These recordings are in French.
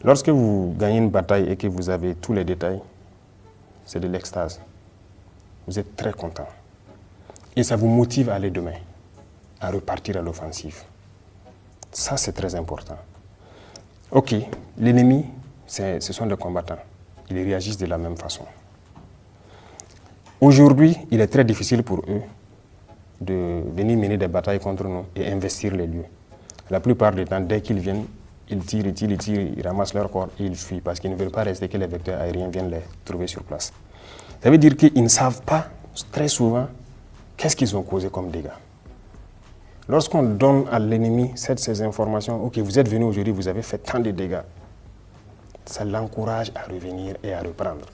Lorsque vous gagnez une bataille et que vous avez tous les détails, c'est de l'extase. Vous êtes très content. Et ça vous motive à aller demain, à repartir à l'offensive. Ça, c'est très important. Ok, l'ennemi, ce sont des combattants. Ils réagissent de la même façon. Aujourd'hui, il est très difficile pour eux de venir mener des batailles contre nous et investir les lieux. La plupart du temps, dès qu'ils viennent, ils tirent, ils ramassent leur corps et ils fuient parce qu'ils ne veulent pas rester que les vecteurs aériens viennent les trouver sur place. Ça veut dire qu'ils ne savent pas très souvent qu'est-ce qu'ils ont causé comme dégâts. Lorsqu'on donne à l'ennemi ces informations, ok, vous êtes venu aujourd'hui, vous avez fait tant de dégâts, ça l'encourage à revenir et à reprendre.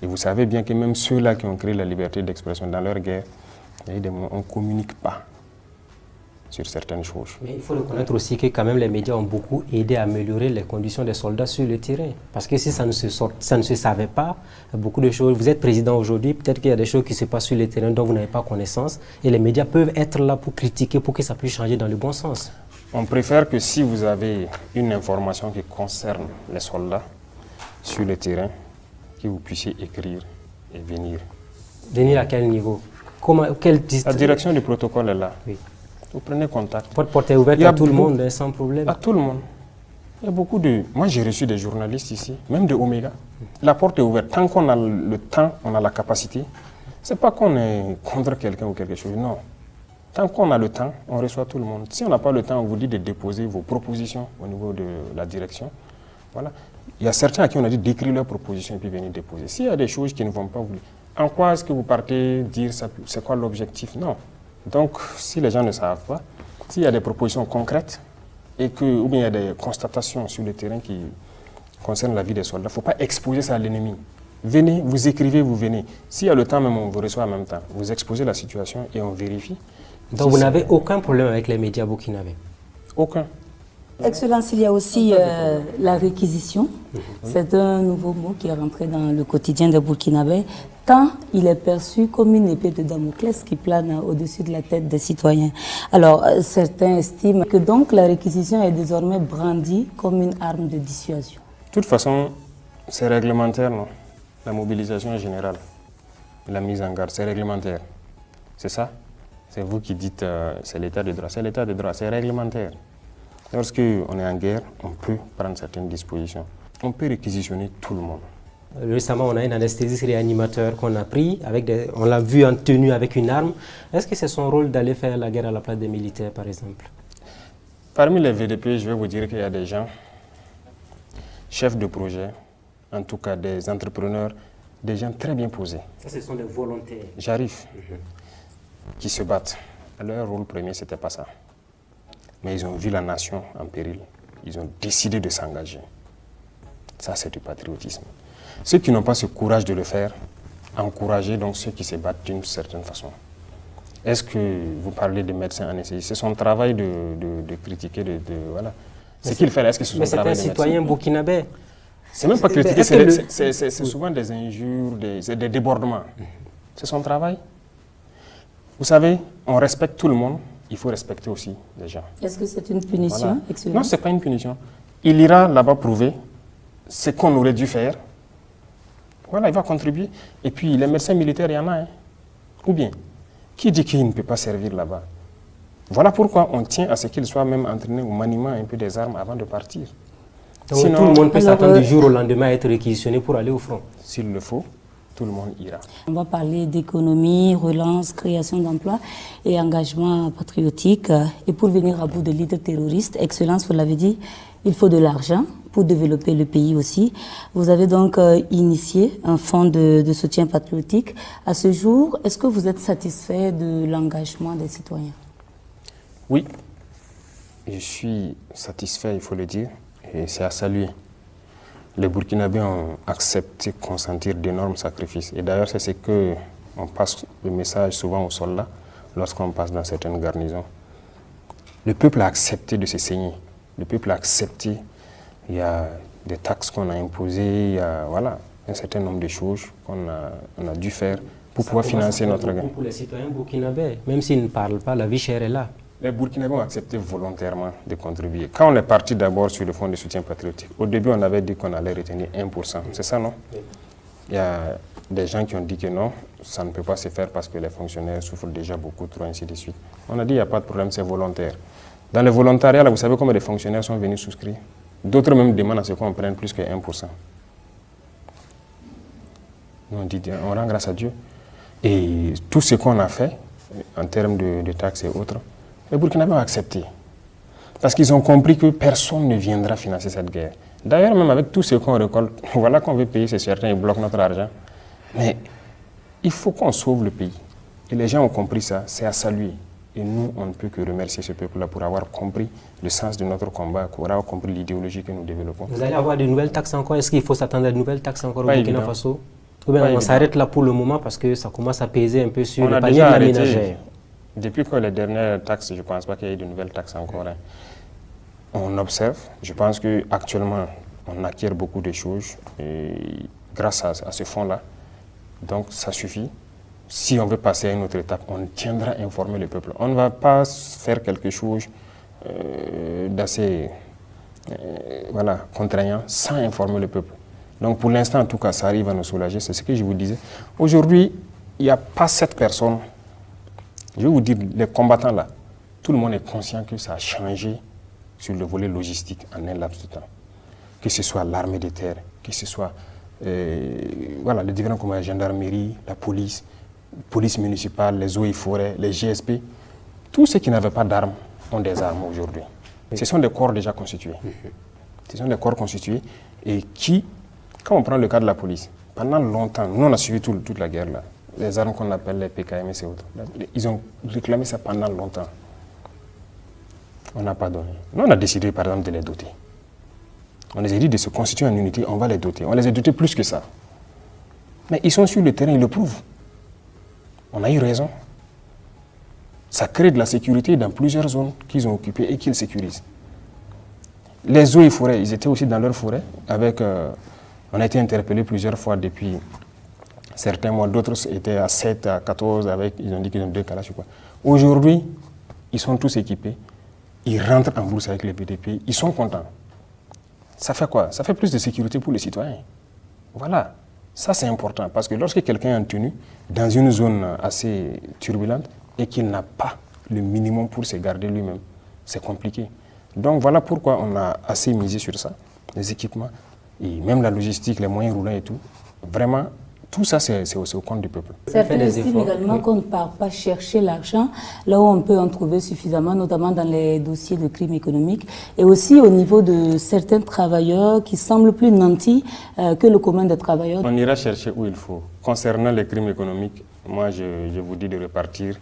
Et vous savez bien que même ceux-là qui ont créé la liberté d'expression dans leur guerre, il y a des moments où on ne communique pas sur certaines choses. Mais il faut reconnaître aussi que quand même les médias ont beaucoup aidé à améliorer les conditions des soldats sur le terrain. Parce que si ça ne se savait pas, beaucoup de choses, vous êtes président aujourd'hui, peut-être qu'il y a des choses qui se passent sur le terrain dont vous n'avez pas connaissance, et les médias peuvent être là pour critiquer, pour que ça puisse changer dans le bon sens. On préfère que si vous avez une information qui concerne les soldats sur le terrain, que vous puissiez écrire et venir. Venir à quel niveau? La direction du protocole est là. Oui. Vous prenez contact. Votre porte est ouverte à tout le monde, sans problème. À tout le monde. Il y a beaucoup de... Moi, j'ai reçu des journalistes ici, même de Omega. La porte est ouverte. Tant qu'on a le temps, on a la capacité. Ce n'est pas qu'on est contre quelqu'un ou quelque chose, non. Tant qu'on a le temps, on reçoit tout le monde. Si on n'a pas le temps, on vous dit de déposer vos propositions au niveau de la direction. Voilà. Il y a certains à qui on a dit d'écrire leurs propositions et puis venir déposer. S'il y a des choses qui ne vont pas, vous dites, en quoi est-ce que vous partez dire ça, c'est quoi l'objectif? Non. Donc, si les gens ne savent pas, s'il y a des propositions concrètes et ou bien il y a des constatations sur le terrain qui concernent la vie des soldats, il ne faut pas exposer ça à l'ennemi. Venez, vous écrivez, vous venez. S'il y a le temps même, on vous reçoit en même temps. Vous exposez la situation et on vérifie. Donc, vous n'avez aucun problème avec les médias burkinabés? Aucun. Excellence, il y a aussi la réquisition. C'est un nouveau mot qui est rentré dans le quotidien des Burkinabés, tant il est perçu comme une épée de Damoclès qui plane au-dessus de la tête des citoyens. Alors, certains estiment que donc la réquisition est désormais brandie comme une arme de dissuasion. De toute façon, c'est réglementaire, non? La mobilisation générale, la mise en garde, c'est réglementaire. C'est ça? C'est vous qui dites c'est l'état de droit. C'est l'état de droit, c'est réglementaire. Lorsqu'on est en guerre, on peut prendre certaines dispositions. On peut réquisitionner tout le monde. Récemment, on a un anesthésiste réanimateur qu'on a pris, on l'a vu en tenue avec une arme. Est-ce que c'est son rôle d'aller faire la guerre à la place des militaires, par exemple? Parmi les VDP, je vais vous dire qu'il y a des gens, chefs de projet, en tout cas des entrepreneurs, des gens très bien posés. Ça, ce sont des volontaires. J'arrive, qui se battent. Leur rôle premier, ce n'était pas ça. Mais ils ont vu la nation en péril. Ils ont décidé de s'engager. Ça, c'est du patriotisme. Ceux qui n'ont pas ce courage de le faire, encouragez donc ceux qui se battent d'une certaine façon. Est-ce que vous parlez de médecins anesthésistes? C'est son travail de critiquer, voilà. Ce qu'il fait, est-ce que c'est son travail de médecin? Mais c'est un citoyen burkinabé. C'est même pas critiquer, c'est souvent des injures, des débordements. C'est son travail. Vous savez, on respecte tout le monde. Il faut respecter aussi les gens. Est-ce que c'est une punition? Voilà. Non, ce n'est pas une punition. Il ira là-bas prouver ce qu'on aurait dû faire. Voilà, il va contribuer. Et puis, les médecins militaires, il y en a. Hein. Ou bien, qui dit qu'il ne peut pas servir là-bas? Voilà pourquoi on tient à ce qu'il soit même entraîné au maniement un peu des armes avant de partir. Donc, sinon, tout le monde peut s'attendre du jour au lendemain à être réquisitionné pour aller au front. S'il le faut, tout le monde ira. On va parler d'économie, relance, création d'emplois et engagement patriotique. Et pour venir à bout de l'idée terroriste, Excellence, vous l'avez dit, il faut de l'argent pour développer le pays aussi. Vous avez donc initié un fonds de soutien patriotique. À ce jour, est-ce que vous êtes satisfait de l'engagement des citoyens? Oui, je suis satisfait, il faut le dire, et c'est à saluer. Les Burkinabés ont accepté de consentir d'énormes sacrifices. Et d'ailleurs, c'est ce qu'on passe le message souvent aux soldats lorsqu'on passe dans certaines garnisons. Le peuple a accepté de se saigner. Le peuple a accepté. Il y a des taxes qu'on a imposées, il y a voilà, un certain nombre de choses qu'on a dû faire pour pouvoir financer notre guerre. Pour les citoyens burkinabés, même s'ils ne parlent pas, la vie chère est là. Les Burkinabés ont accepté volontairement de contribuer. Quand on est parti d'abord sur le fonds de soutien patriotique, au début on avait dit qu'on allait retenir 1%. C'est ça, non? Il y a des gens qui ont dit que non, ça ne peut pas se faire parce que les fonctionnaires souffrent déjà beaucoup trop, ainsi de suite. On a dit il n'y a pas de problème, c'est volontaire. Dans le volontariat, là, vous savez combien de fonctionnaires sont venus souscrire? D'autres même demandent à ce qu'on prenne plus que 1%. Nous on dit, on rend grâce à Dieu. Et tout ce qu'on a fait, en termes de taxes et autres, les Burkinabés ont accepté. Parce qu'ils ont compris que personne ne viendra financer cette guerre. D'ailleurs, même avec tout ce qu'on récolte, voilà qu'on veut payer, c'est certain, ils bloquent notre argent. Mais il faut qu'on sauve le pays. Et les gens ont compris ça, c'est à saluer. Et nous, on ne peut que remercier ce peuple-là pour avoir compris le sens de notre combat, pour avoir compris l'idéologie que nous développons. Vous allez avoir de nouvelles taxes encore? Est-ce qu'il faut s'attendre à de nouvelles taxes encore au Burkina Faso? Ou bien Pas on évident. s'arrête là pour le moment parce que ça commence à peser un peu sur On le a panier déjà de la arrêté. ménagère. Depuis que les dernières taxes, je ne pense pas qu'il y ait de nouvelles taxes encore. Hein. On observe. Je pense qu'actuellement, on acquiert beaucoup de choses et grâce à ce fonds-là. Donc, ça suffit. Si on veut passer à une autre étape, on tiendra à informer le peuple. On ne va pas faire quelque chose d'assez contraignant sans informer le peuple. Donc, pour l'instant, en tout cas, ça arrive à nous soulager. C'est ce que je vous disais. Aujourd'hui, il n'y a pas cette personne. Je vais vous dire, les combattants là, tout le monde est conscient que ça a changé sur le volet logistique en un laps de temps. Que ce soit l'armée de terre, que ce soit les différents combats, la gendarmerie, la police municipale, les eaux et forêts, les GSP. Tous ceux qui n'avaient pas d'armes ont des armes aujourd'hui. Ce sont des corps déjà constitués. Ce sont des corps constitués et qui, quand on prend le cas de la police, pendant longtemps, nous on a suivi toute la guerre là. Les armes qu'on appelle les PKMS et autres. Ils ont réclamé ça pendant longtemps. On n'a pas donné. Nous, on a décidé, par exemple, de les doter. On les a dit de se constituer en unité, on va les doter. On les a dotés plus que ça. Mais ils sont sur le terrain, ils le prouvent. On a eu raison. Ça crée de la sécurité dans plusieurs zones qu'ils ont occupées et qu'ils sécurisent. Les eaux et forêts, ils étaient aussi dans leur forêt. On a été interpellés plusieurs fois depuis certains mois, d'autres étaient à 7, à 14, ils ont dit qu'ils ont 2 Kalachnikovs. Aujourd'hui, ils sont tous équipés, ils rentrent en bourse avec les BDP, ils sont contents. Ça fait quoi? Ça fait plus de sécurité pour les citoyens. Voilà, ça c'est important, parce que lorsque quelqu'un est en tenue dans une zone assez turbulente et qu'il n'a pas le minimum pour se garder lui-même, c'est compliqué. Donc voilà pourquoi on a assez misé sur ça, les équipements, et même la logistique, les moyens roulants et tout. Vraiment, tout ça, c'est au compte du peuple. Certains estiment également qu'on ne part pas chercher l'argent là où on peut en trouver suffisamment, notamment dans les dossiers de crimes économiques, et aussi au niveau de certains travailleurs qui semblent plus nantis que le commun des travailleurs. On ira chercher où il faut. Concernant les crimes économiques, moi, je vous dis de repartir.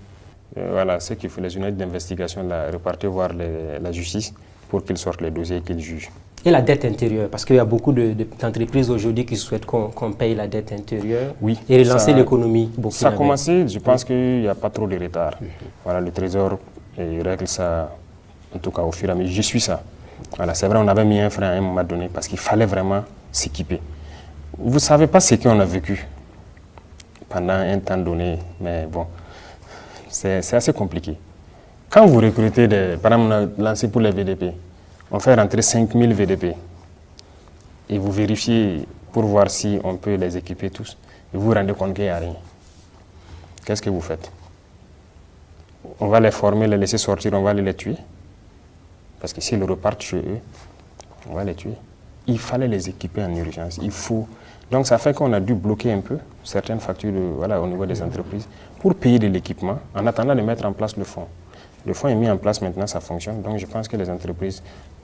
Ceux qui font les unités d'investigation, repartir voir la justice pour qu'ils sortent les dossiers et qu'ils jugent. Et la dette intérieure, parce qu'il y a beaucoup d'entreprises aujourd'hui qui souhaitent qu'on paye la dette intérieure et relancer l'économie. Ça a commencé, je pense qu'il n'y a pas trop de retard. Voilà, le Trésor règle ça, en tout cas au fur et à mesure. Je suis ça. Voilà, c'est vrai, on avait mis un frein à un moment donné parce qu'il fallait vraiment s'équiper. Vous ne savez pas ce qu'on a vécu pendant un temps donné, mais bon, c'est assez compliqué. Quand vous recrutez, par exemple, on a lancé pour les VDP, on fait rentrer 5000 VDP et vous vérifiez pour voir si on peut les équiper tous et vous vous rendez compte qu'il n'y a rien. Qu'est-ce que vous faites? On va les former, les laisser sortir, on va les tuer. Parce que s'ils repartent chez eux, on va les tuer. Il fallait les équiper en urgence. Donc ça fait qu'on a dû bloquer un peu certaines factures au niveau des entreprises pour payer de l'équipement en attendant de mettre en place le fonds. Le fonds est mis en place maintenant, ça fonctionne. Donc je pense que les entreprises,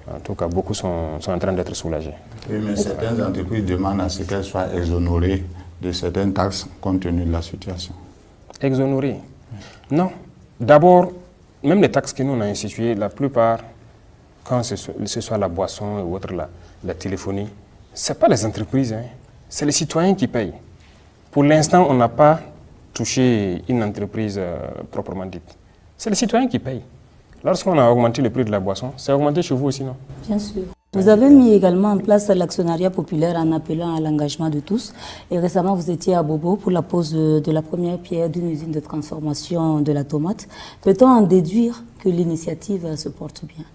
en tout cas beaucoup, sont en train d'être soulagées. Oui, mais certaines entreprises demandent à ce qu'elles soient exonérées de certaines taxes compte tenu de la situation. Exonérées? Non. D'abord, même les taxes que nous on a instituées, la plupart, quand ce soit la boisson ou autre, la téléphonie, ce n'est pas les entreprises, hein. C'est les citoyens qui payent. Pour l'instant, on n'a pas touché une entreprise proprement dite. C'est les citoyens qui payent. Lorsqu'on a augmenté le prix de la boisson, c'est augmenté chez vous aussi, non? Bien sûr. Vous avez mis également en place l'actionnariat populaire en appelant à l'engagement de tous. Et récemment, vous étiez à Bobo pour la pose de la première pierre d'une usine de transformation de la tomate. Peut-on en déduire que l'initiative se porte bien?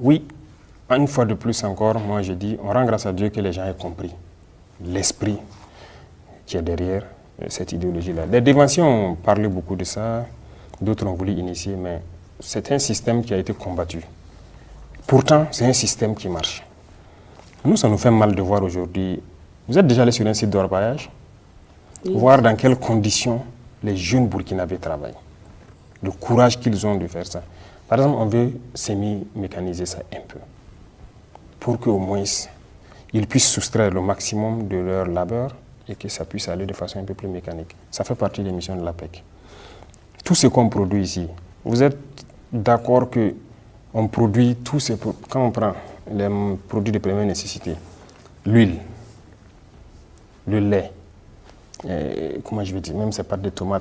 Oui, une fois de plus encore, moi je dis, on rend grâce à Dieu que les gens aient compris l'esprit qui est derrière cette idéologie-là. Les dévanciers ont parlé beaucoup de ça, d'autres ont voulu initier, mais c'est un système qui a été combattu. Pourtant, c'est un système qui marche. Nous, ça nous fait mal de voir aujourd'hui. Vous êtes déjà allé sur un site d'orpaillage, voir dans quelles conditions les jeunes Burkinabés travaillent. Le courage qu'ils ont de faire ça. Par exemple, on veut semi-mécaniser ça un peu, pour qu'au moins, ils puissent soustraire le maximum de leur labeur et que ça puisse aller de façon un peu plus mécanique. Ça fait partie des missions de l'APEC. Tout ce qu'on produit ici, vous êtes d'accord qu'on produit tout ce... Quand on prend les produits de première nécessité, l'huile, le lait, comment je vais dire, même ces pâtes de tomates,